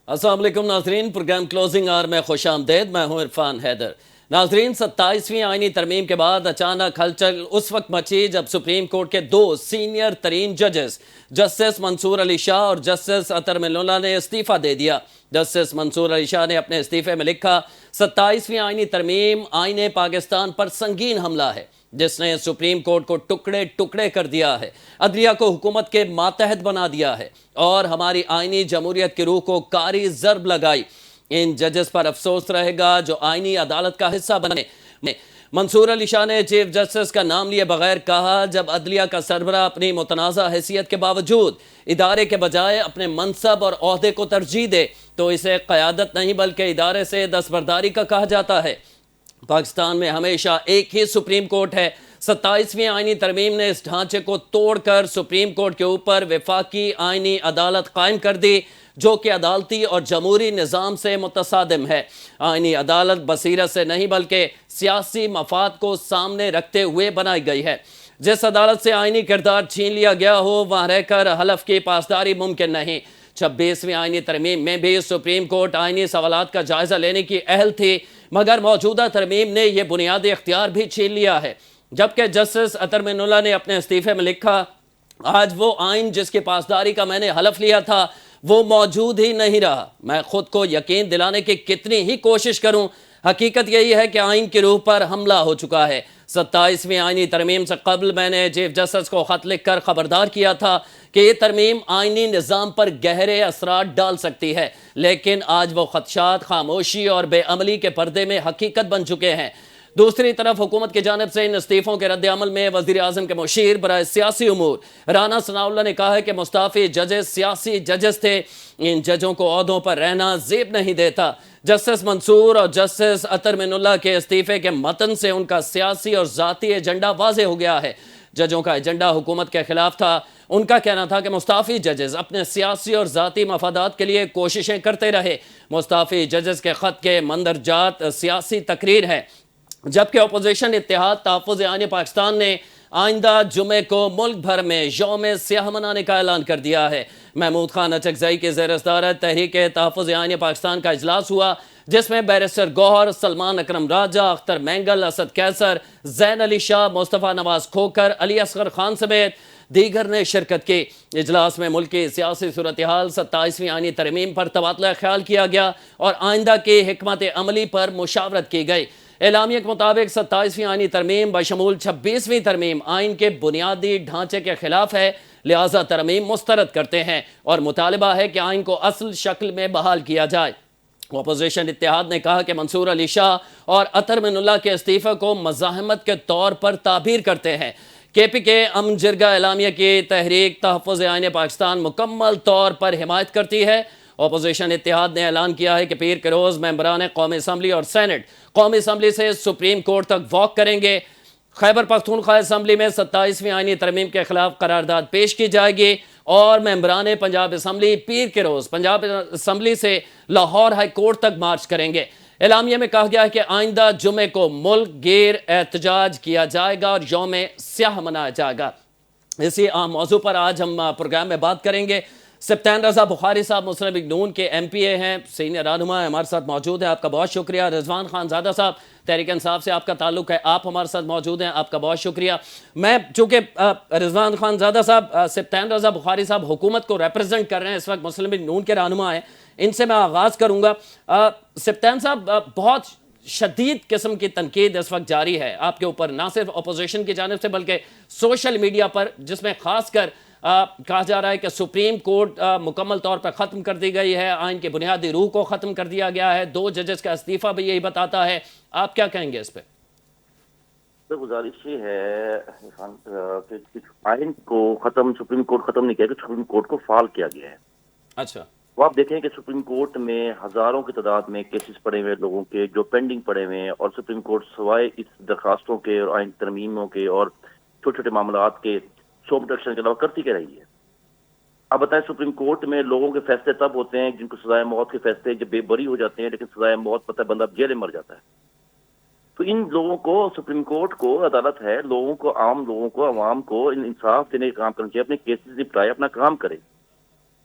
السلام علیکم ناظرین، پروگرام کلوزنگ آور میں خوش آمدید۔ میں ہوں عرفان حیدر۔ ناظرین، 27ویں آئینی ترمیم کے بعد اچانک ہلچل اس وقت مچی جب سپریم کورٹ کے دو سینئر ترین ججز جسٹس منصور علی شاہ اور جسٹس اطہر من اللہ نے استعفیٰ دے دیا۔ جسٹس منصور علی شاہ نے اپنے استعفے میں لکھا، 27ویں آئینی ترمیم آئین پاکستان پر سنگین حملہ ہے جس نے سپریم کورٹ کو ٹکڑے ٹکڑے کر دیا ہے، عدلیہ کو حکومت کے ماتحت بنا دیا ہے اور ہماری آئینی جمہوریت کی روح کو کاری ضرب لگائی۔ ان ججز پر افسوس رہے گا جو آئینی عدالت کا حصہ بنے۔ منصور علی شاہ نے چیف جسٹس کا نام لیے بغیر کہا، جب عدلیہ کا سربراہ اپنی متنازع حیثیت کے باوجود ادارے کے بجائے اپنے منصب اور عہدے کو ترجیح دے تو اسے قیادت نہیں بلکہ ادارے سے دستبرداری کا کہا جاتا ہے۔ پاکستان میں ہمیشہ ایک ہی سپریم کورٹ ہے۔ 27ویں آئینی ترمیم نے اس ڈھانچے کو توڑ کر سپریم کورٹ کے اوپر وفاقی آئینی عدالت قائم کر دی جو کہ عدالتی اور جمہوری نظام سے متصادم ہے۔ آئینی عدالت بصیرت سے نہیں بلکہ سیاسی مفاد کو سامنے رکھتے ہوئے بنائی گئی ہے۔ جس عدالت سے آئینی کردار چھین لیا گیا ہو وہاں رہ کر حلف کی پاسداری ممکن نہیں۔ 26ویں آئینی ترمیم میں بھی سپریم کورٹ آئینی سوالات کا جائزہ لینے کی اہل تھی، مگر موجودہ ترمیم نے یہ بنیادی اختیار بھی چھین لیا ہے۔ جبکہ جسٹس اطہر من اللہ نے اپنے استعفے میں لکھا، آج وہ آئین جس کی پاسداری کا میں نے حلف لیا تھا وہ موجود ہی نہیں رہا۔ میں خود کو یقین دلانے کی کتنی ہی کوشش کروں، حقیقت یہی ہے کہ آئین کی روح پر حملہ ہو چکا ہے۔ 27ویں آئینی ترمیم سے قبل میں نے چیف جسٹس کو خط لکھ کر خبردار کیا تھا کہ یہ ترمیم آئینی نظام پر گہرے اثرات ڈال سکتی ہے، لیکن آج وہ خدشات خاموشی اور بے عملی کے پردے میں حقیقت بن چکے ہیں۔ دوسری طرف حکومت کی جانب سے ان استعفوں کے رد عمل میں وزیر اعظم کے مشیر برائے سیاسی امور رانا ثناءاللہ نے کہا ہے کہ مستعفی ججز سیاسی ججز تھے، ان ججوں کو عہدوں پر رہنا زیب نہیں دیتا۔ جسٹس منصور اور جسٹس اطہر من اللہ کے استعفے کے متن سے ان کا سیاسی اور ذاتی ایجنڈا واضح ہو گیا ہے۔ ججوں کا ایجنڈا حکومت کے خلاف تھا۔ ان کا کہنا تھا کہ مستعفی ججز اپنے سیاسی اور ذاتی مفادات کے لیے کوششیں کرتے رہے۔ مستعفی ججز کے خط کے مندرجات سیاسی تقریر ہے، جبکہ اپوزیشن اتحاد تحفظ آئین پاکستان نے آئندہ جمعے کو ملک بھر میں یوم سیاہ منانے کا اعلان کر دیا ہے۔ محمود خان اچکزئی کی زیر صدارت تحریک تحفظ آئین پاکستان کا اجلاس ہوا جس میں بیرسٹر گوہر، سلمان اکرم راجہ، اختر مینگل، اسد کیسر، زین علی شاہ، مصطفیٰ نواز کھوکر، علی اصغر خان سمیت دیگر نے شرکت کی۔ اجلاس میں ملک کی سیاسی صورتحال، 27ویں آئینی ترمیم پر تبادلہ خیال کیا گیا اور آئندہ کی حکمت عملی پر مشاورت کی گئی۔ اعلامیہ کے مطابق 27ویں آئینی ترمیم بشمول 26ویں ترمیم آئین کے بنیادی ڈھانچے کے خلاف ہے، لہذا ترمیم مسترد کرتے ہیں اور مطالبہ ہے کہ آئین کو اصل شکل میں بحال کیا جائے۔ اپوزیشن اتحاد نے کہا کہ منصور علی شاہ اور اطہر من اللہ کے استعفے کو مزاحمت کے طور پر تعبیر کرتے ہیں۔ کے پی کے امن جرگہ اعلامیہ کی تحریک تحفظ آئین پاکستان مکمل طور پر حمایت کرتی ہے۔ اپوزیشن اتحاد نے اعلان کیا ہے کہ پیر کے روز ممبران قومی اسمبلی اور سینٹ قومی اسمبلی سے سپریم کورٹ تک واک کریں گے۔ خیبر پختونخوا اسمبلی میں 27ویں آئینی ترمیم کے خلاف قرارداد پیش کی جائے گی اور ممبران پنجاب اسمبلی پیر کے روز پنجاب اسمبلی سے لاہور ہائی کورٹ تک مارچ کریں گے۔ اعلامیہ میں کہا گیا ہے کہ آئندہ جمعے کو ملک گیر احتجاج کیا جائے گا اور یوم سیاہ منایا جائے گا۔ اسی اہم موضوع پر آج ہم پروگرام میں بات کریں گے۔ سپتین رضا بخاری صاحب مسلم لیگ نون کے ایم پی اے ہیں، سینئر رہنما ہمارے ساتھ موجود ہیں، آپ کا بہت شکریہ۔ رضوان خان زادہ صاحب تحریک انصاف سے آپ کا تعلق ہے، آپ ہمارے ساتھ موجود ہیں، آپ کا بہت شکریہ۔ میں چونکہ رضوان خان زادہ صاحب سپتین رضا بخاری صاحب حکومت کو ریپرزینٹ کر رہے ہیں، اس وقت مسلم لیگ نون کے رہنما ہیں، ان سے میں آغاز کروں گا۔ سپتین صاحب، بہت شدید قسم کی تنقید اس وقت جاری ہے آپ کے اوپر، نہ صرف اپوزیشن کی جانب سے بلکہ سوشل میڈیا پر، جس میں خاص کر کہا جا رہا ہے کہ سپریم کورٹ مکمل طور پر ختم کر دی گئی ہے، آئین کی بنیادی روح کو ختم کر دیا گیا ہے، دو ججز کا استعفیٰ بھی یہی بتاتا ہے۔ آپ کیا کہیں گے اس پہ؟ گزارش یہ ہے کہ آئین کو سپریم کورٹ ختم نہیں کیا کہ سپریم کورٹ کو فعال کیا گیا ہے۔ اچھا، وہ آپ دیکھیں کہ سپریم کورٹ میں ہزاروں کی تعداد میں کیسز پڑے ہوئے لوگوں کے جو پینڈنگ پڑے ہوئے ہیں، اور سپریم کورٹ سوائے اس درخواستوں کے اور آئین ترمیموں کے اور چھوٹے چھوٹے معاملات کے شو پروٹیکشن کے علاوہ کرتی کیا رہی ہے۔ اب بتائیں، سپریم کورٹ میں لوگوں کے فیصلے تب ہوتے ہیں جن کو سزائے موت کے فیصلے جب بے بری ہو جاتے ہیں، لیکن سزائے موت پتہ بندہ جیل میں مر جاتا ہے۔ تو ان لوگوں کو، سپریم کورٹ کو عدالت ہے، لوگوں کو، عام لوگوں کو، عوام کو انصاف دینے کا کام کرنا چاہیے، اپنے کیسز نپٹائے، اپنا کام کرے۔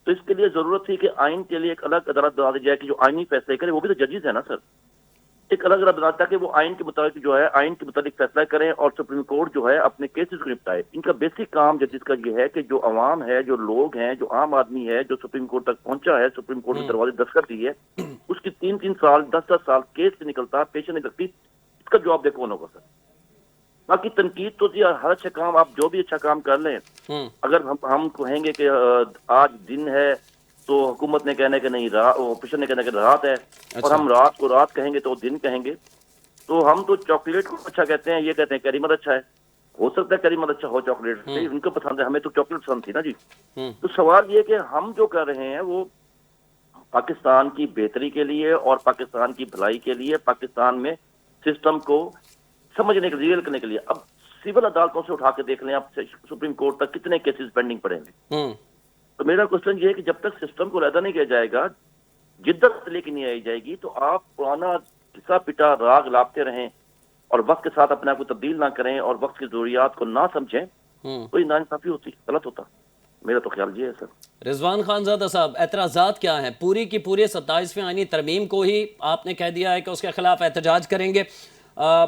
تو اس کے لیے ضرورت تھی کہ آئین کے لیے ایک الگ عدالت بنا دی جائے کہ جو آئینی فیصلے کرے، وہ بھی تو ججز ہے نا سر، ایک الگ عدالت بناتا کہ وہ آئین کے مطابق جو ہے آئین کے مطابق فیصلہ کریں اور سپریم کورٹ جو ہے اپنے کیسز کو نپٹائے۔ ان کا بیسک کام ججز کا یہ ہے کہ جو عوام ہے، جو لوگ ہیں، جو عام آدمی ہے، جو سپریم کورٹ تک پہنچا ہے، سپریم کورٹ کے دروازے دستخط دی ہے، اس کی 3-3 سال 10-10 سال کیس سے نکلتا، پیش نہیں لگتی، اس کا جواب دہ کون ہوگا سر؟ باقی تنقید تو جی ہر اچھا کام، آپ جو بھی اچھا کام کر لیں، اگر ہم کہیں گے کہ آج دن ہے تو حکومت نے کہنا ہے کہ نہیں رات، آپوزیشن نے کہنا ہے کہ رات ہے، اور اچھا ہم رات کو رات کہیں گے تو دن کہیں گے، تو ہم تو چاکلیٹ کو اچھا کہتے ہیں، یہ کہتے ہیں کریمت اچھا ہے، ہو سکتا ہے کریمت اچھا ہو چاکلیٹ سے، ان کو پسند ہے، ہمیں تو چاکلیٹ پسند تھی نا جی۔ تو سوال یہ کہ ہم جو کر رہے ہیں وہ پاکستان کی بہتری کے لیے اور پاکستان کی بھلائی کے لیے، پاکستان میں سسٹم کو سمجھنے کے لیے، کرنے کے لیے۔ اب سول عدالتوں سے اٹھا کے دیکھ لیں آپ، سپریم کورٹ تک کتنے کیسز پینڈنگ پڑے ہیں۔ تو میرا کوشچن یہ ہے کہ جب تک سسٹم کو علیحدہ نہیں کیا جائے گا، جدت لے کے نہیں آئی جائے گی، تو آپ پرانا گھسا پٹا راگ لاپتے رہیں اور وقت کے ساتھ اپنے آپ کو تبدیل نہ کریں اور وقت کی ضروریات کو نہ سمجھیں، تو یہ ناانصافی ہوتی، غلط ہوتا۔ میرا تو خیال یہ ہے سر۔ رضوان خان زادہ صاحب، اعتراضات کیا ہیں؟ پوری کی پوری 27ویں آئینی ترمیم کو ہی آپ نے کہہ دیا ہے کہ اس کے خلاف احتجاج کریں گے،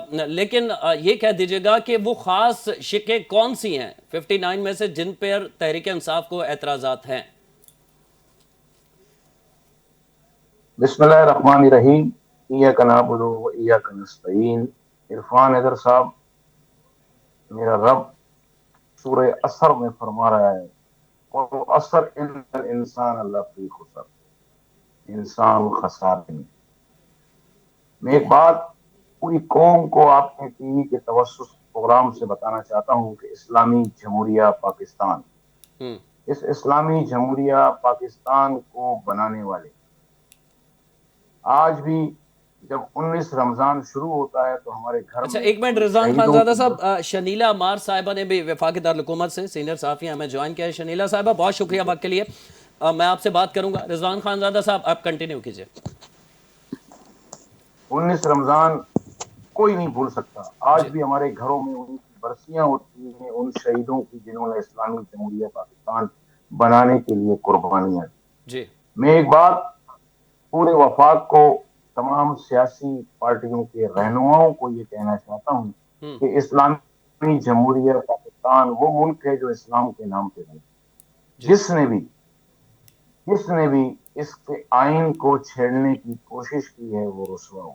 لیکن یہ کہہ دیجئے گا کہ وہ خاص شقیں کون سی ہیں 59 میں سے جن پر تحریک انصاف کو اعتراضات ہیں؟ بسم اللہ الرحمن الرحیم، ایاک نعبد و ایاک نستعین۔ عرفان حیدر صاحب، میرا رب سورہ عصر میں فرما رہا ہے، وَالْعَصْرِ إِنَّ الْإِنسَانَ لَفِي خُسْرٍ، انسان خسارے میں۔ میں ایک بات پوری قوم کو آپ کے ٹی وی کے توسط پروگرام سے بتانا چاہتا ہوں کہ اسلامی جمہوریہ پاکستان، اس اسلامی جمہوریہ پاکستان کو بنانے والے آج بھی جب 19 رمضان شروع ہوتا ہے تو ہمارے گھر اچھا میں ایک منٹ رضوان خان شہیدوں زادہ کی صاحب، شنیلا مار صاحبہ نے بھی وفاقی دارالحکومت سے سینئر صحافی ہمیں جوائن کیا ہے۔ شنیلا صاحبہ بہت شکریہ وقت کے لیے، میں آپ سے بات کروں گا۔ رضوان خان زادہ صاحب آپ کنٹینیو کیجئے۔ 19 رمضان کوئی نہیں بھول سکتا، آج جی بھی ہمارے گھروں میں ان کی برسیاں ہوتی ہیں، ان شہیدوں کی جنہوں نے اسلامی جمہوریہ پاکستان بنانے کے لیے قربانیاں دی۔ جی میں ایک بات پورے وفاق کو، تمام سیاسی پارٹیوں کے رہنماؤں کو یہ کہنا چاہتا ہوں کہ اسلامی جمہوریہ پاکستان وہ ملک ہے جو اسلام کے نام پہ ہے۔ جس نے بھی اس کے آئین کو چھیڑنے کی کوشش کی ہے وہ رسوا ہوا۔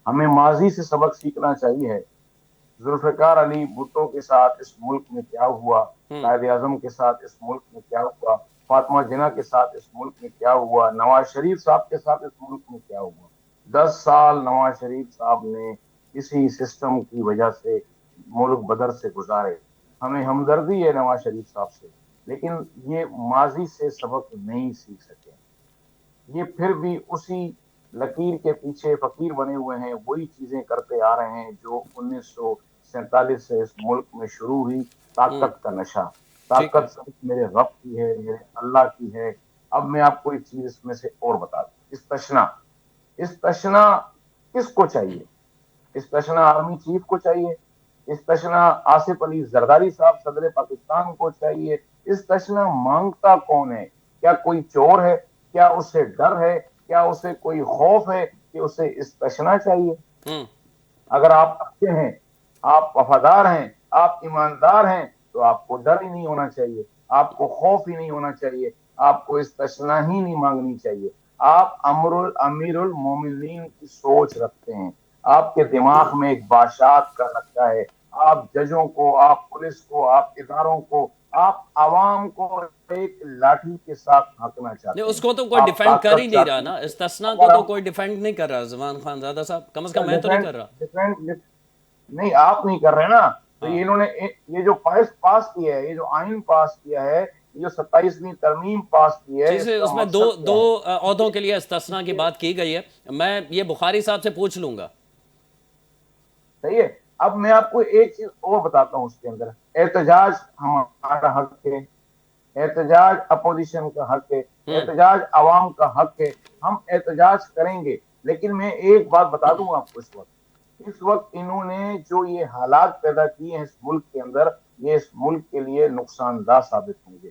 ہمیں ماضی سے سبق سیکھنا چاہیے۔ ذوالفقار علی بھٹو کے ساتھ اس ملک میں کیا ہوا، قائد اعظم کے ساتھ اس ملک میں کیا ہوا، فاطمہ جناح کے ساتھ اس ملک میں کیا ہوا، نواز شریف صاحب کے ساتھ اس ملک میں کیا ہوا۔ 10 سال نواز شریف صاحب نے اسی سسٹم کی وجہ سے ملک بدر سے گزارے۔ ہمیں ہمدردی ہے نواز شریف صاحب سے، لیکن یہ ماضی سے سبق نہیں سیکھ سکے، یہ پھر بھی اسی لکیر کے پیچھے فقیر بنے ہوئے ہیں، وہی چیزیں کرتے آ رہے ہیں جو 1947 سے اس ملک میں شروع ہوئی۔ طاقت کا نشہ، ٹھیک ہے۔ طاقت صرف میرے رب کی ہے، میرے اللہ کی ہے۔ اب میں آپ کو ایک چیز اس میں سے اور بتا دوں، استشنا کس کو چاہیے؟ استشنا آرمی چیف کو چاہیے، استشنا آصف علی زرداری صاحب صدر پاکستان کو چاہیے۔ استشنا مانگتا کون ہے؟ کیا کوئی چور ہے؟ کیا اسے ڈر ہے؟ کیا اسے کوئی خوف ہے کہ اسے استشنا چاہیے؟ اگر آپ اچھے ہیں، آپ وفادار ہیں، آپ ایماندار ہیں تو آپ کو ڈر ہی نہیں ہونا چاہیے، آپ کو خوف ہی نہیں ہونا چاہیے، آپ کو استشنا ہی نہیں مانگنی چاہیے۔ آپ امیر المومنین کی سوچ رکھتے ہیں، آپ کے دماغ میں ایک بادشاہت کا نقشہ ہے۔ آپ ججوں کو، آپ پولیس کو، آپ اداروں کو، آپ عوام کو ایک لاٹھی کے ساتھ ہانکنا نہیں، چاہتے اس ہیں، کو تو کوئی آپ ڈیفینڈ کر ہی طاقت نہیں رہا چاہتے نا، ہیں۔ استثناء کو اگر تو ہم کوئی ڈیفینڈ نہیں کر رہا رضوان خان زادہ صاحب، کم از کم میں تو نہیں کر رہا۔ نہیں، آپ نہیں کر رہے نا، تو یہ انہوں نے یہ جو پاس کیا ہے، یہ جو آئین پاس کیا ہے، یہ جو 27ویں ترمیم پاس کی ہے، چیزیں اس کا اس میں مقصد کیا دو ہے؟ عہدوں کے لیے استثناء کی بات کی گئی ہے، میں یہ بخاری صاحب سے پوچھ لوں گا۔ صحیح ہے۔ اب میں آپ کو ایک چیز اور بتاتا ہوں، اس کے اندر احتجاج ہمارا حق ہے، احتجاج اپوزیشن کا حق ہے، احتجاج عوام کا حق ہے، ہم احتجاج کریں گے۔ لیکن میں ایک بات بتا دوں آپ کو، اس وقت انہوں نے جو یہ حالات پیدا کیے ہیں اس ملک کے اندر، یہ اس ملک کے لیے نقصان دہ ثابت ہوں گے۔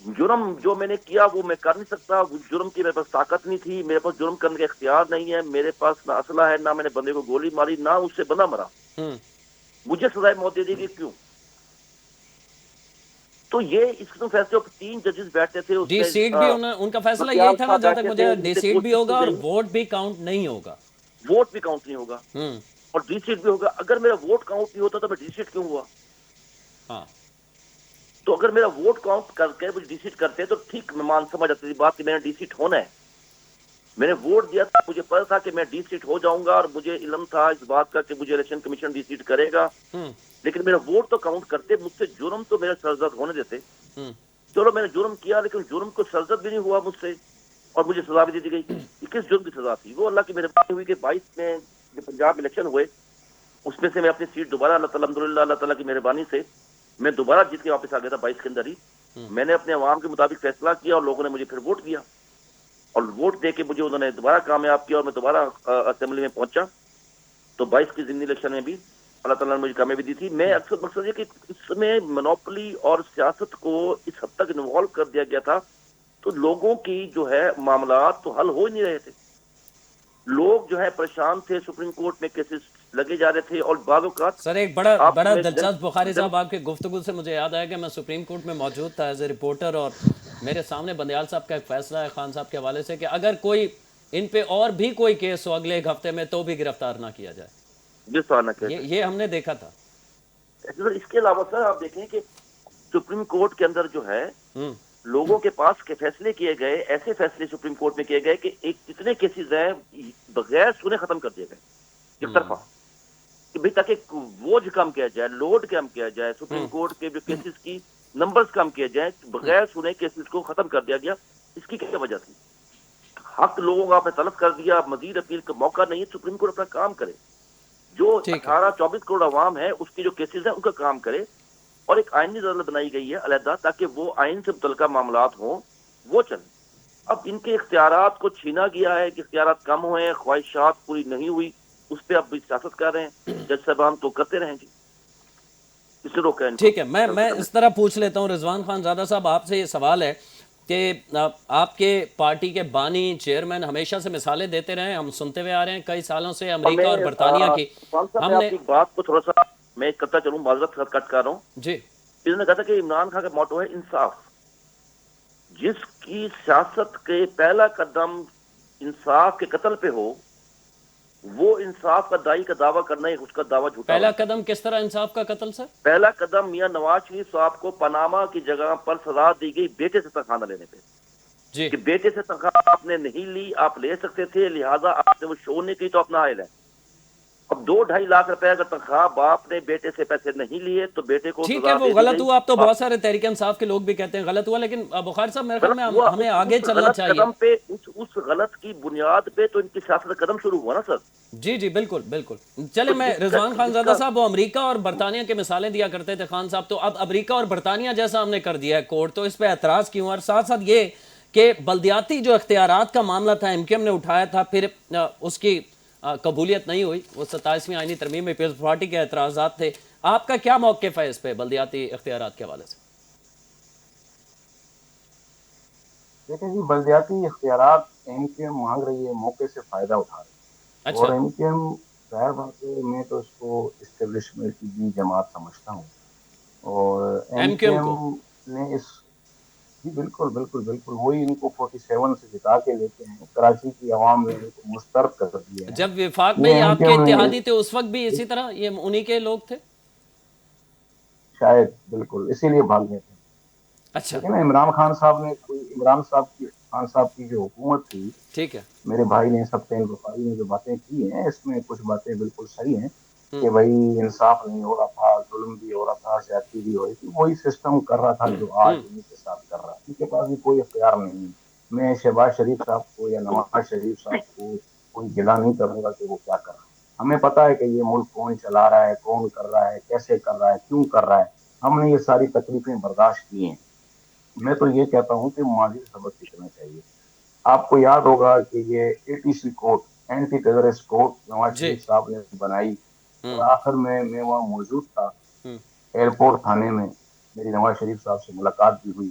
جرم جو میں نے کیا وہ میں کر نہیں سکتا، وہ جرم کی میرے پاس طاقت نہیں تھی، میرے پاس جرم کرنے کا اختیار نہیں ہے، میرے پاس نہ اسلحہ ہے، نہ میں نے بندے کو گولی ماری، نہ اس سے بندہ مرا، ہوں مجھے سزائے موت دے دی گئی، کیوں؟ تو یہ اس قسم فیصلے 3 ججز بیٹھتے تھے، اس ڈی میں سیٹ بھی ان کا فیصلہ یہی بغیال تھا نا، صاحب جہاں تک بیٹھتے مجھے تھے، ڈی ان سے سیٹ بھی کوشش ہوگا کی اور گئی، ووٹ بھی کاؤنٹ نہیں ہوگا. ووٹ بھی کاؤنٹ نہیں ہوگا ہوں اور ڈی سیٹ بھی ہوگا. اگر میرا ووٹ کاؤنٹ نہیں ہوتا تو میں ڈی سیٹ کیوں ہوا؟ ہاں تو اگر میرا ووٹ کاؤنٹ کر کے مجھے ڈی سیٹ کرتے تو ٹھیک، میں سمجھ آتی تھی بات کہ میں نے ڈی سیٹ ہونا ہے. میں نے ووٹ دیا تھا، مجھے پتا تھا کہ میں ڈی سیٹ ہو جاؤں گا، اور مجھے علم تھا اس بات کا کہ مجھے الیکشن کمیشن ڈی سیٹ کرے گا، ہوں لیکن میرا ووٹ تو کاؤنٹ کرتے، مجھ سے جرم تو میرا سرزد ہونے دیتے. ہوں چلو میں نے جرم کیا، لیکن جرم کو سرزد بھی نہیں ہوا مجھ سے، اور مجھے سزا بھی دے دی گئی. یہ کس جرم کی سزا تھی؟ وہ اللہ کی مہربانی ہوئی کہ 22 میں جو پنجاب الیکشن ہوئے، اس میں سے میں اپنی سیٹ دوبارہ اللہ تعالیٰ الحمدللہ اللہ تعالیٰ کی مہربانی سے میں دوبارہ جیت کے واپس آ گیا تھا 22 کے اندر ہی. میں نے اپنے عوام کے مطابق فیصلہ کیا اور لوگوں نے مجھے پھر ووٹ دیا، اور ووٹ دے کے مجھے انہوں نے دوبارہ کامیاب کیا، اور میں دوبارہ اسمبلی میں پہنچا. تو 22 کی ضمنی الیکشن میں بھی اللہ تعالیٰ نے مجھے کامیابی دی تھی. میں اکثر مقصد یہ کہ اس میں منوپلی اور سیاست کو اس حد تک انوالو کر دیا گیا تھا، تو لوگوں کی جو ہے معاملات تو حل ہو ہی نہیں رہے تھے. لوگ جو ہے پریشان تھے، سپریم کورٹ میں کیسز لگے جا رہے تھے، اور بعض اوقات سر، ایک بڑا آپ بڑا میں دلچسپ بخاری صاحب آپ کی گفتگو سے مجھے یاد آیا کہ میں سپریم کورٹ میں موجود تھا ایز اے رپورٹر، اور میرے سامنے بندیال صاحب کا ایک فیصلہ ہے خان صاحب کے حوالے سے کہ اگر کوئی ان پہ اور بھی کوئی کیس ہو اگلے ایک ہفتے میں تو بھی گرفتار نہ کیا جائے. جس طرح نہ کہتے یہ ہم نے دیکھا تھا. اس کے علاوہ سر آپ دیکھیں کہ سپریم کورٹ کے اندر جو ہے ہوں لوگوں کے پاس کے فیصلے کیے گئے، ایسے فیصلے سپریم کورٹ میں کیے گئے کہ کتنے کیسز ہیں بغیر سنے ختم کر دیے گئے ایک طرفہ، کہ بھئی تاکہ بوجھ کم کیا جائے، لوڈ کم کیا جائے، سپریم کورٹ کے جو کیسز کی نمبرز کم کیے جائیں، بغیر سنے کیسز کو ختم کر دیا گیا. اس کی کیا وجہ تھی؟ حق لوگوں کا آپ نے طلب کر دیا، مزید اپیل کا موقع نہیں ہے. سپریم کورٹ اپنا کام کرے، جو ٹھیک ہے. 18-24 کروڑ عوام ہے اس کے جو کیسز ہیں ان کا کام کرے، اور ایک آئینی عدالت بنائی گئی ہے علیحدہ تاکہ وہ آئین سے متعلقہ معاملات ہوں وہ چلیں. اب ان کے اختیارات کو چھینا گیا ہے کہ اختیارات کم ہوئے ہیں، خواہشات پوری نہیں ہوئی، اس پہ اب بھی سیاست کر رہے ہیں. جج صاحبان تو کرتے رہیں گے، اس سے روکا ان کو ٹھیک ہے. میں اس طرح پوچھ لیتا ہوں رضوان خان زادہ صاحب، آپ سے یہ سوال ہے کہ آپ کے پارٹی کے بانی چیئرمین ہمیشہ سے مثالیں دیتے رہے ہیں، ہم سنتے ہوئے آ رہے ہیں کئی سالوں سے امریکہ اور برطانیہ کی. عثمان صاحب ہم میں آپ نے کی بات کو تھوڑا سا میں کرتا چلوں، معذرت کٹ کر رہا ہوں. جی انہوں نے کہا تھا کہ عمران خان کا موٹو ہے انصاف. جس کی سیاست کے پہلا قدم انصاف کے قتل پہ ہو، وہ انصاف کا دائی کا دعویٰ کرنا ہے، اس کا دعویٰ جھوٹا پہلا ہوتا ہے. قدم کس طرح انصاف کا قتل سر؟ پہلا قدم میاں نواز شریف صاحب کو پاناما کی جگہ پر سزا دی گئی بیٹے سے تنخواہ نہ لینے پہ، جی کہ بیٹے سے تنخواہ آپ نے نہیں لی، آپ لے سکتے تھے، لہٰذا آپ نے وہ شو نہیں کی تو اپنا عائل ہے. اب 2-2.5 لاکھ روپے اگر تنخواہ باپ نے بیٹے سے پیسے نہیں لیے تو بیٹے کو ٹھیک ہے، سزا وہ دے دی غلط گئی. ہوا. اب تو بہت سارے تحریک انصاف کے لوگ بھی کہتے ہیں غلط ہوا، لیکن بخاری صاحب میرے خیال غلط میں ہوا، ہمیں آگے اس چلنا غلط چاہیے. قدم پہ اس غلط کی بنیاد پہ تو ان کی سیاست کا قدم شروع ہوا نا سر. جی جی بالکل بالکل. چلے، تو میں رضوان خان جس زادہ کا صاحب، وہ امریکہ اور برطانیہ کے مثالیں دیا کرتے تھے خان صاحب، تو اب امریکہ اور برطانیہ جیسا ہم نے کر دیا ہے کورٹ، تو اس پہ اعتراض کیوں؟ اور ساتھ ساتھ یہ کہ بلدیاتی جو اختیارات کا معاملہ تھا ایم کیو ایم نے اٹھایا تھا، پھر اس کی قبولیت نہیں ہوئی، وہ 27ویں آئینی ترمیم میں پیپلز پارٹی کے اعتراضات تھے. آپ کا کیا موقف ہے اس پہ بلدیاتی اختیارات کے حوالے سے؟ دیکھیں جی، بلدیاتی اختیارات ایم کیو ایم مانگ رہی ہے، موقع سے فائدہ اٹھا رہی ہے، اور اچھا. ایم کیو ایم ظاہر بات ہے میں تو اس کو اسٹیبلشمنٹ کی بھی جماعت سمجھتا ہوں. اور M M Q Q M M کو نے اس جی بالکل بالکل بالکل وہی ان کو 47 سے جتا کے لیتے ہیں، کراچی کی عوام نے ان کو مسترد کر دیا ہے. جب وفاق میں یہ یہ ایم آپ کیو کے ایم نے اتحادی تھے اس وقت بھی اسی طرح یہ انہی کے لوگ تھے؟ شاید بالکل اسی لیے بھاگ گئے تھے. اچھا لیکن عمران خان صاحب کی جو حکومت تھی، ٹھیک ہے. میرے بھائی نے سبطین بخاری نے جو باتیں کی ہیں اس میں کچھ باتیں بالکل صحیح ہیں ہوں کہ بھائی انصاف نہیں ہو رہا تھا، ظلم بھی ہو رہا تھا، زیادتی بھی ہو رہی تھی. وہی سسٹم کر رہا تھا جو آج ہوں انہیں کے ساتھ کر رہا ہے. ان کے پاس بھی کوئی اختیار نہیں ہے. میں شہباز شریف صاحب کو یا نواز شریف صاحب کو کوئی گلا نہیں کروں گا کہ وہ کیا کر رہا ہے. ہمیں پتا ہے کہ یہ ملک کون چلا رہا ہے، کون کر رہا ہے، کیسے کر رہا ہے، کیوں کر رہا ہے. ہم نے یہ ساری تکلیفیں برداشت کی ہیں. میں تو یہ کہتا ہوں کہ ماضی سے سبق سیکھنا چاہیے. آپ کو یاد ہوگا کہ یہ A T C court, anti terrorist court Nawaz ji Sharif صاحب نے بنائی، ہوں اور آخر میں وہاں موجود تھا ہوں ایئرپورٹ تھانے میں. میری نواز شریف صاحب سے ملاقات بھی ہوئی.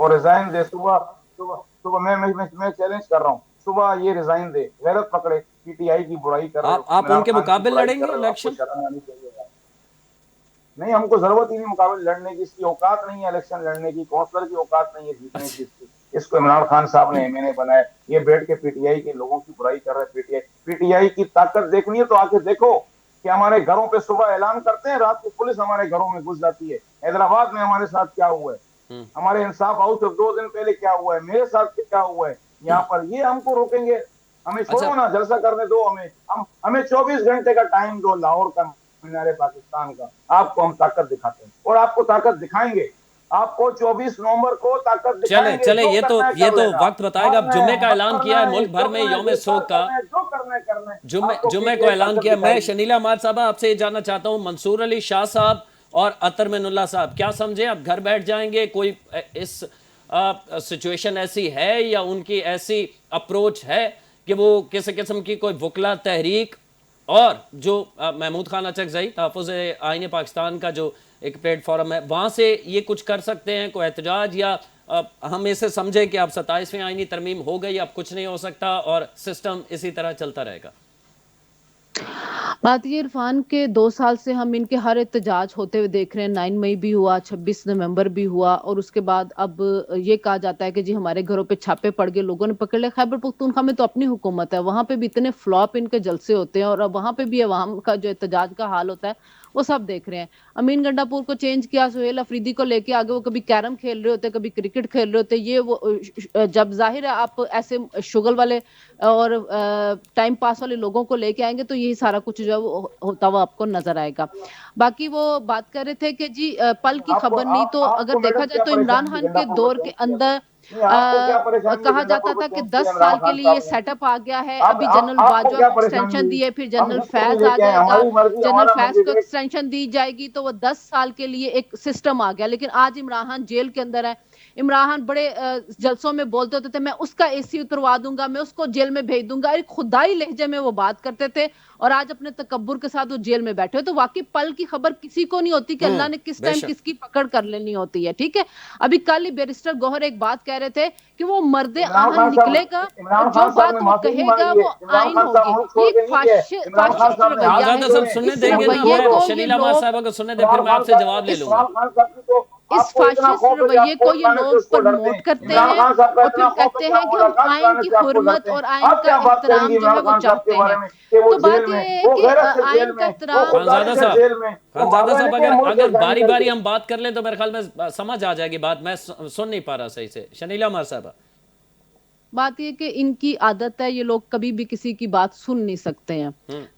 اور ریزائن دے. صبح صبح صبح میں چیلنج کر رہا ہوں, صبح یہ ریزائن دے. غیرت پکڑے, پی ٹی آئی کی برائی کر رہے ہو, آپ ان عمران کے خان کی مقابل برائی لڑیں کر گے رہے ہو, آپ کو الیکشن؟ شرم آنی چاہیے. نہیں, ہم کو ضرورت ہی نہیں مقابلے لڑنے کی, اس کی اوقات نہیں ہے الیکشن لڑنے کی, کونسلر کی اوقات نہیں ہے جیتنے کی. اس کو عمران خان صاحب نے ایم این اے بنایا, یہ بیٹھ کے پی ٹی آئی کے لوگوں کی برائی کر رہے ہیں. پی ٹی آئی کی طاقت دیکھنی ہے تو آ کے دیکھو کہ ہمارے گھروں پہ صبح اعلان کرتے ہیں, رات کو پولیس ہمارے گھروں میں گھس جاتی ہے. حیدرآباد میں ہمارے ساتھ کیا ہوا ہے, ہمارے انصاف ہاؤس 2 دن پہلے کیا ہوا ہے, میرے ساتھ کیا ہوا ہے یہاں پر. یہ ہم کو روکیں گے؟ ہمیں اچھا چھوڑو نا, جلسہ کرنے دو. ہمیں 24 گھنٹے کا ٹائم دو, لاہور کا, مینار پاکستان کا. آپ کو ہم طاقت دکھاتے ہیں اور آپ کو طاقت دکھائیں گے. آپ کو 24 نومبر کو طاقت چلے دکھائیں گے. چلے جو کرنا ہے یہ کر تو لینا, وقت بتائے گا. اب مرنا ہے جمعے کا مت اعلان کیا مرنا ہے ہے, ملک بھر میں جھکنا ہے, یوم گرفتار سوگ کا. کرنا ہے, جو کرنا ہے کرنا ہے. آپ کو جمعے پی ٹی کو آئی اعلان طاقت کیا. میں دکھائے گی. شنیلا مار صاحب آپ سے یہ جاننا چاہتا ہوں, منصور علی شاہ صاحب اور اطہر من اللہ صاحب کیا سمجھیں, اب گھر بیٹھ جائیں گے؟ کوئی اس سچویشن ایسی ہے یا ان کی ایسی اپروچ ہے کہ وہ کسی قسم کی کوئی وکلا تحریک اور جو محمود خان اچکزئی تحفظ آئین پاکستان کا جو ایک پلیٹ فارم ہے وہاں سے یہ کچھ کر سکتے ہیں, کوئی احتجاج, یا ہم اسے سمجھیں کہ اب 27ویں آئینی ترمیم ہو گئی, اب کچھ نہیں ہو سکتا اور سسٹم اسی طرح چلتا رہے گا؟ بات یہ عرفان کے 2 سال سے ہم ان کے ہر احتجاج ہوتے ہوئے دیکھ رہے ہیں. 9 مئی بھی ہوا, 26 نومبر بھی ہوا, اور اس کے بعد اب یہ کہا جاتا ہے کہ جی ہمارے گھروں پہ چھاپے پڑ گئے, لوگوں نے پکڑ لے. خیبر پختونخوا میں تو اپنی حکومت ہے, وہاں پہ بھی اتنے فلاپ ان کے جلسے ہوتے ہیں, اور اب وہاں پہ بھی عوام کا جو احتجاج کا حال ہوتا ہے وہ سب دیکھ رہے ہیں. امین گنڈاپور کو چینج کیا, سہیل افریدی کو لے کے آگے, وہ کبھی کیرم کھیل رہے ہوتے, کبھی کرکٹ کھیل رہے ہوتے. یہ وہ جب ظاہر ہے آپ ایسے شغل والے اور ٹائم پاس والے لوگوں کو لے کے آئیں گے تو یہی سارا کچھ جو ہے وہ ہوتا ہوا آپ کو نظر آئے گا. باقی وہ بات کر رہے تھے کہ جی پل کی آپ کو خبر نہیں, تو آپ اگر کو دیکھا میڈم جائے کیا تو عمران پریشانی ہے خان کے گنڈاپور کو دور کے چینج کیا؟ اندر نہیں, آپ کو کیا پریشانی ہے کہا جاتا گنڈاپور کو تھا کہ چینج 10 کیا عمران سال کے خان لیے یہ صاحب نے؟ سیٹ اپ آ گیا ہے. آپ ابھی آپ جنرل آپ کو باجوہ کیا کو پریشانی ایکسٹینشن ہوئی؟ دیے, پھر ہم جنرل جس کو بھی فیض لے آ کے آئے, جائے گا, ہماری مرضی, جنرل ہمارا فیض کو مینڈیٹ. ایکسٹینشن دی جائے گی, تو وہ 10 سال کے لیے ایک سسٹم آ گیا. لیکن آج عمران خان جیل کے اندر ہے. عمران خان بڑے جلسوں میں بولتے ہوتے تھے میں اس کا اے سی اتروا دوں گا, میں اس کو جیل میں بھیج دوں گا, ایک خدائی لہجے میں وہ بات کرتے تھے, اور آج اپنے تکبر کے ساتھ وہ جیل میں بیٹھے. تو واقعی پل کی خبر کسی کو نہیں ہوتی کہ اللہ نے کس بے ٹائم شک. کس کی پکڑ کر لینی ہوتی ہے. ٹھیک ہے, ابھی کل ہی بیرسٹر گوہر ایک بات کہہ رہے تھے کہ وہ مرد عمران آہن خان صاحب نکلے گا اور عمران جو خان صاحب نے بات وہ معافی نہیں کہے گا مانگی ہے. وہ عمران آئین خان صاحب ہوگی. ملک یہ چھوڑ کے ایک نہیں گئے. عمران خان فاشسٹ صاحب نے رویہ خانزادہ ہے. صاحب سننے اس دیں گے نا, رویے میں کو یہ شلیلا مار لوگ صاحبہ کو سننے دیں, پھر عمران میں آپ خان سے صاحب جواب لے لوں گا. عمران خان صاحب کی تو اس آپ کو اتنا فاشسٹ خوف ہے کہ رویے آپ کو کوٹ یہ لانے سے لوگ اس کو ڈرتے ہیں. پرموٹ کرتے عمران ہیں خان صاحب کا اور پھر اتنا خوف ہے کہتے کہ ہیں آپ کہ ہم ملاقات آئین کرانے کی سے آپ کو حرمت ڈرتے ہیں. اور آئین آپ کا کیا بات کریں احترام گے جو ہے عمران وہ خان صاحب کے چاہتے ہیں. بارے میں کہ وہ تو جیل بات میں, یہ ہے وہ کہ غیرت سے جیل آئین کا میں, وہ احترام خانزادہ خودداری سے صاحب جیل میں, وہ خانزادہ بھاگوے صاحب نکلے ملک سے اگر ازائی باری کر باری کے. ہم بات کر لیں تو میرے خیال میں سمجھ آ جائے گی بات, میں سن نہیں پا رہا صحیح سے. شنیلا مار صاحبہ, بات یہ کہ ان کی عادت ہے, یہ لوگ کبھی بھی کسی کی بات سن نہیں سکتے ہیں.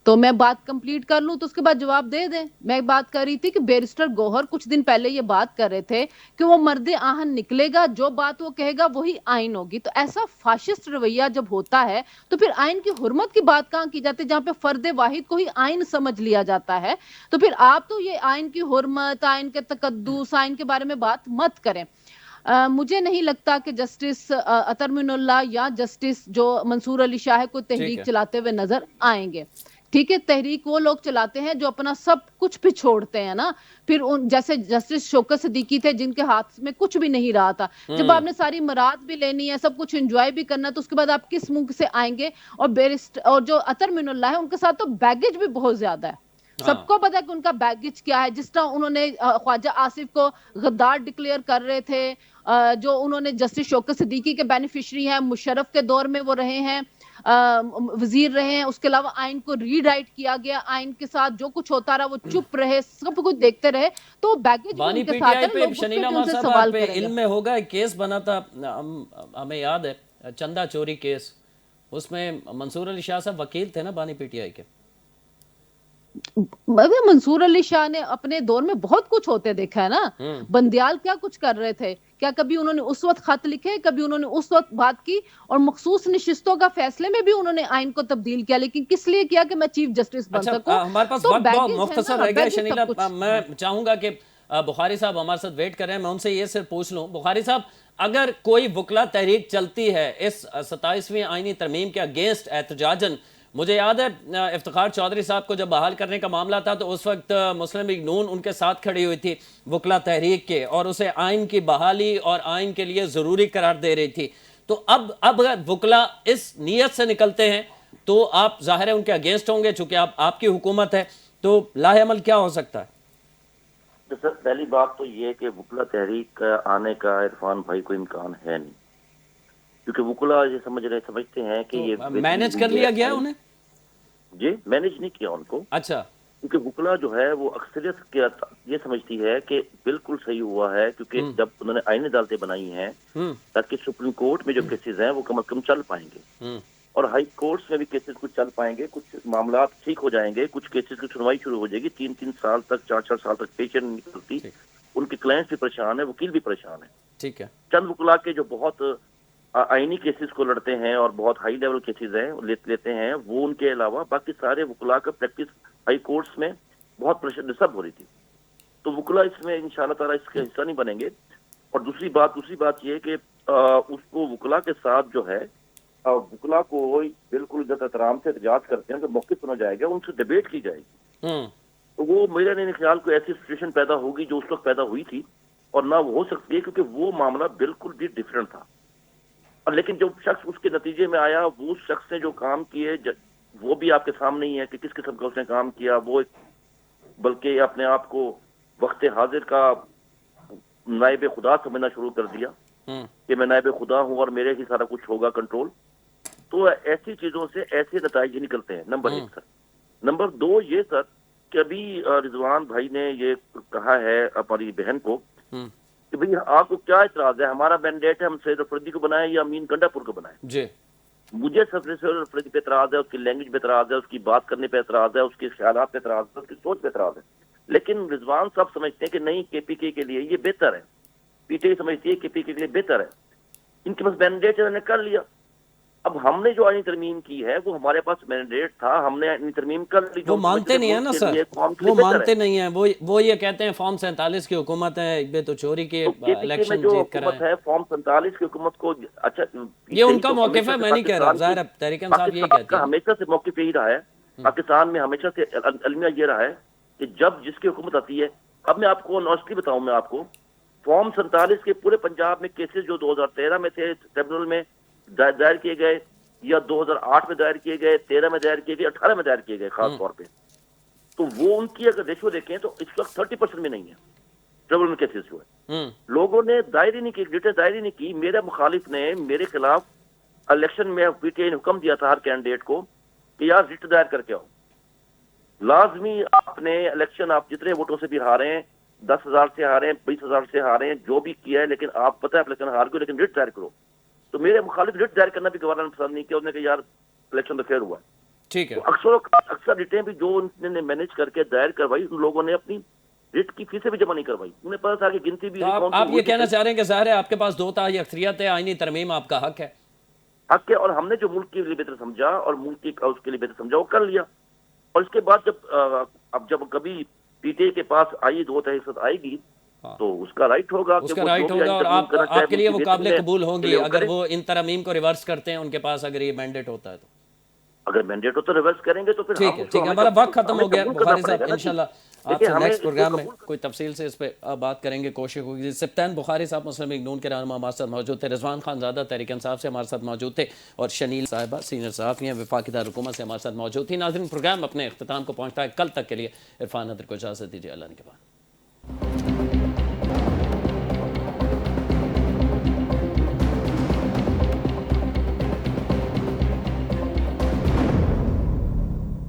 تو میں بات کمپلیٹ کر لوں تو اس کے بعد جواب دے دیں. میں بات کر رہی تھی کہ بیرسٹر گوہر کچھ دن پہلے یہ بات کر رہے تھے کہ وہ مرد آہن نکلے گا, جو بات وہ کہے گا وہی آئین ہوگی. تو ایسا فاشسٹ رویہ جب ہوتا ہے تو پھر آئین کی حرمت کی بات کہاں کی جاتی ہے, جہاں پہ فرد واحد کو ہی آئین سمجھ لیا جاتا ہے. تو پھر آپ تو یہ آئین کی حرمت, آئین کے تقدس, آئین کے بارے میں بات مت کریں. مجھے نہیں لگتا کہ جسٹس اطہر من اللہ یا جسٹس جو منصور علی شاہ کو ٹھیک تحریک ہے. چلاتے ہوئے نظر آئیں گے. ٹھیک ہے, تحریک وہ لوگ چلاتے ہیں جو اپنا سب کچھ بھی چھوڑتے ہیں نا. پھر ان جیسے جسٹس شوکت صدیقی تھے جن کے ہاتھ میں کچھ بھی نہیں رہا تھا. جب آپ نے ساری مراد بھی لینی ہے, سب کچھ انجوائے بھی کرنا ہے, تو اس کے بعد آپ کس منہ سے آئیں گے؟ اور جو اطہر من اللہ ہے ان کے ساتھ تو بیگیج بھی بہت زیادہ ہے. سب کو پتا ہے کہ ان کا بیگیج کیا ہے. جس طرح انہوں نے خواجہ آصف کو غدار ڈکلیئر کر رہے تھے, جو انہوں نے جسٹس شوکت صدیقی کے بینیفیشری ہیں, مشرف کے دور میں وہ رہے ہیں, وزیر رہے ہیں. اس کے علاوہ آئین کو ری رائٹ کیا گیا, آئین کے ساتھ جو کچھ ہوتا رہا وہ چپ رہے, سب کچھ دیکھتے رہے. تو بیگیج بھی بانی ان کے پی ٹی ساتھ آئی ہے, پہ لوگ غصے شنیلا بھی ان مار سے صاحب سوال آپ پہ کریں گے. علم میں ہوگا, ایک کیس بنا تھا, ہمیں یاد ہے, چندہ چوری کیس. اس میں منصور علی شاہ صاحب وکیل تھے نا بانی پی ٹی آئی کے. منصور علی شاہ نے اپنے دور میں بہت کچھ ہوتے دیکھا ہے نا. بندیال کیا کچھ کر رہے تھے, کیا کبھی انہوں نے اس وقت خط لکھے, کبھی انہوں نے اس وقت بات کی, اور مخصوص نشستوں کا فیصلے میں بھی انہوں نے آئین کو تبدیل کیا, لیکن کس لیے کیا کہ میں چیف جسٹس بن اچھا, سکوں. ہمارے پاس تو وقت بہت بیگیج ہے مختصر نا, رہ گیا بیگیج شنیلا. سب کچھ. میں چاہوں گا کہ بخاری صاحب ہمارے ساتھ ویٹ کر رہے ہیں, میں ان سے یہ صرف پوچھ لوں. بخاری صاحب, اگر کوئی وکلا تحریک چلتی ہے اس 27ویں آئینی ترمیم کے اگینسٹ احتجاجن, مجھے یاد ہے افتخار چودھری صاحب کو جب بحال کرنے کا معاملہ تھا تو اس وقت مسلم لیگ نون ان کے ساتھ کھڑی ہوئی تھی وکلا تحریک کے، اور اسے آئین کی بحالی اور آئین کے لیے ضروری قرار دے رہی تھی. تو اب اگر وکلا اس نیت سے نکلتے ہیں تو آپ ظاہر ہے ان کے اگینسٹ ہوں گے، چونکہ آپ کی حکومت ہے، تو لاہ عمل کیا ہو سکتا ہے؟ سر پہلی بات تو یہ کہ وکلا تحریک کا آنے کا عرفان بھائی کو امکان ہے نہیں، کیونکہ وکلا یہ سمجھتے ہیں کہ یہ مینج کر لیا گیا انہیں؟ جی مینج نہیں کیا ان کو، اچھا. کیونکہ وکلا جو ہے وہ اکثریت یہ سمجھتی ہے کہ بالکل صحیح ہوا ہے، کیونکہ جب انہوں نے آئینی عدالتیں بنائی ہیں تاکہ سپریم کورٹ میں جو کیسز ہیں وہ کم از کم چل پائیں گے، اور ہائی کورٹس میں بھی کیسز کچھ چل پائیں گے، کچھ معاملات ٹھیک ہو جائیں گے، کچھ کیسز کی سنوائی شروع ہو جائے گی. 3 سال تک 4 سال تک پیشنٹ نہیں نکلتی، ان کے کلائنٹس بھی پریشان ہیں، وکیل بھی پریشان ہیں. ٹھیک ہے. چند وکلا کے جو بہت آئینی کیسز کو لڑتے ہیں اور بہت ہائی لیول کیسز ہیں لیتے ہیں، وہ ان کے علاوہ باقی سارے وکلا کا پریکٹس ہائی کورٹس میں بہت پریشر ڈسٹرب ہو رہی تھی. تو وکلا اس میں انشاءاللہ تعالیٰ اس کا حصہ نہیں بنیں گے. اور دوسری بات یہ کہ اس کو وکلا کے ساتھ جو ہے وکلا کو بالکل عزت احترام سے احتجاج کرتے ہیں کہ موقف سنا جائے گا، ان سے ڈیبیٹ کی جائے گی. تو وہ میرے نہیں خیال کو ایسی سچویشن پیدا ہوگی جو اس وقت پیدا ہوئی تھی، اور نہ وہ ہو سکتی ہے، کیونکہ وہ معاملہ بالکل بھی ڈفرینٹ تھا. اور لیکن جو شخص اس کے نتیجے میں آیا، وہ شخص نے جو کام کیے وہ بھی آپ کے سامنے ہی ہے کہ کس قسم کا اس نے کام کیا. وہ بلکہ اپنے آپ کو وقت حاضر کا نائب خدا سمجھنا شروع کر دیا کہ میں نائب خدا ہوں اور میرے ہی سارا کچھ ہوگا کنٹرول. تو ایسی چیزوں سے ایسے نتائج نکلتے ہیں. نمبر 1 سر. نمبر 2 یہ سر کہ ابھی رضوان بھائی نے یہ کہا ہے ہماری بہن کو کہ بھئی آپ کو کیا اعتراض ہے، ہمارا مینڈیٹ ہے ہم سید افریدی کو بنائیں یا امین گنڈا پور کو بنائیں. جی مجھے سید افریدی پہ اعتراض ہے، اس کی لینگویج پہ اعتراض ہے، اس کی بات کرنے پہ اعتراض ہے، اس کے خیالات پہ اعتراض ہے، اس کی سوچ پہ اعتراض ہے. لیکن رضوان صاحب سمجھتے ہیں کہ نہیں، کے پی کے لیے یہ بہتر ہے، پی ٹی آئی سمجھتی ہے کہ پی کے لیے بہتر ہے. ان کے پاس مینڈیٹ انہوں نے کر لیا. اب ہم نے جو آئینی ترمیم کی ہے وہ ہمارے پاس مینڈیٹ تھا، ہم نے آئینی ترمیم کر لی. وہ مانتے نہیں ہیں نا سر، وہ مانتے نہیں ہیں. وہ یہ کہتے ہیں فارم 47 کی حکومت ہے، بے تو چوری کی الیکشن جیت کر ہے. فارم 47 کی حکومت کو اچھا یہ ان کا موقف ہے، میں نہیں کہہ رہا. ظاہر تحریک انصاف یہی کہتی ہے. ہمیشہ سے موقف یہی رہا ہے پاکستان میں، ہمیشہ سے المیہ یہ رہا ہے کہ جب جس کی حکومت آتی ہے. اب میں آپ کو آنیسٹلی بتاؤں، میں آپ کو فارم 47 کے پورے پنجاب میں کیسز جو 2013 میں تھے ٹریبونل میں دائر کیے گئے، یا 2008 میں دائر کیے گئے، 13 میں دائر کیے گئے، 18 میں دائر کیے گئے خاص طور پہ، تو وہ ان کی اگر ریشو دیکھیں تو اس وقت 30% میں نہیں ہے ٹریبونل کیسز جو ہے. لوگوں نے دائر ہی نہیں کی، ریٹیں دائر ہی نہیں کی. میرے مخالف نے میرے خلاف الیکشن میں پی ٹی آئی نے حکم دیا تھا ہر کینڈیڈیٹ کو کہ یار ریٹ دائر کر کے آؤ. لازمی آپ نے الیکشن، آپ جتنے ووٹوں سے بھی ہارے ہیں، 10,000 سے ہارے ہیں، 20,000 سے ہارے ہیں، جو بھی کیا ہے، لیکن آپ پتہ ہے الیکشن ہار گئے، لیکن ریٹ دائر کرو. تو میرے مخالف ریٹ دائر کرنا بھی گورنر نے پسند نہیں کیا. انہوں نے کہا یار الیکشن تو فیئر ہوا. ٹھیک ہے. اکثر ریٹیں بھی جو انہوں نے مینج کر کے دائر کروائی، ان لوگوں نے اپنی ریٹ کی فیسیں بھی جمع نہیں کروائی. انہیں پتا تھا کہ گنتی بھی. آپ یہ کہنا چاہ رہے ہیں کہ ظاہر ہے آپ کے پاس 2 تہائی اکثریت ہے، آئینی ترمیم آپ کا حق ہے. حق ہے، اور ہم نے جو ملک کے لیے بہتر سمجھا اور ملک کی اس کے لیے بہتر سمجھا وہ کر لیا. اور اس کے بعد جب کبھی پی ٹی آئی کے پاس آئی 2 تہائی آئے گی تو اس کا رائٹ ہوگا، اس کا رائٹ ہوگا، اور آپ کے لیے وہ قابل قبول ہوں گی اگر وہ ان ترمیم کو ریورس کرتے ہیں ان کے پاس، اگر یہ مینڈیٹ ہوتا ہے تو. اگر مینڈیٹ ہوتا ہے ریورس کریں گے تو پھر ٹھیک ہے. ہمارا وقت ختم ہو گیا. بخاری صاحب انشاءاللہ آپ سے نیکسٹ پروگرام میں کوئی تفصیل سے اس پہ بات کریں گے، کوشش ہوگی. سبطین بخاری صاحب مسلم لیگ نون کے رہنما ہمارے ساتھ موجود تھے. رضوان خان زادہ تحریک انصاف سے ہمارے ساتھ موجود تھے، اور شنیل صاحبہ سینئر صحافی ہیں وفاقی دارالحکومت سے ہمارے ساتھ موجود تھی. ناظرین، پروگرام اپنے اختتام کو پہنچتا ہے. کل تک کے لیے عرفان حیدر کو اجازت دیجیے. اللہ نے کے بعد.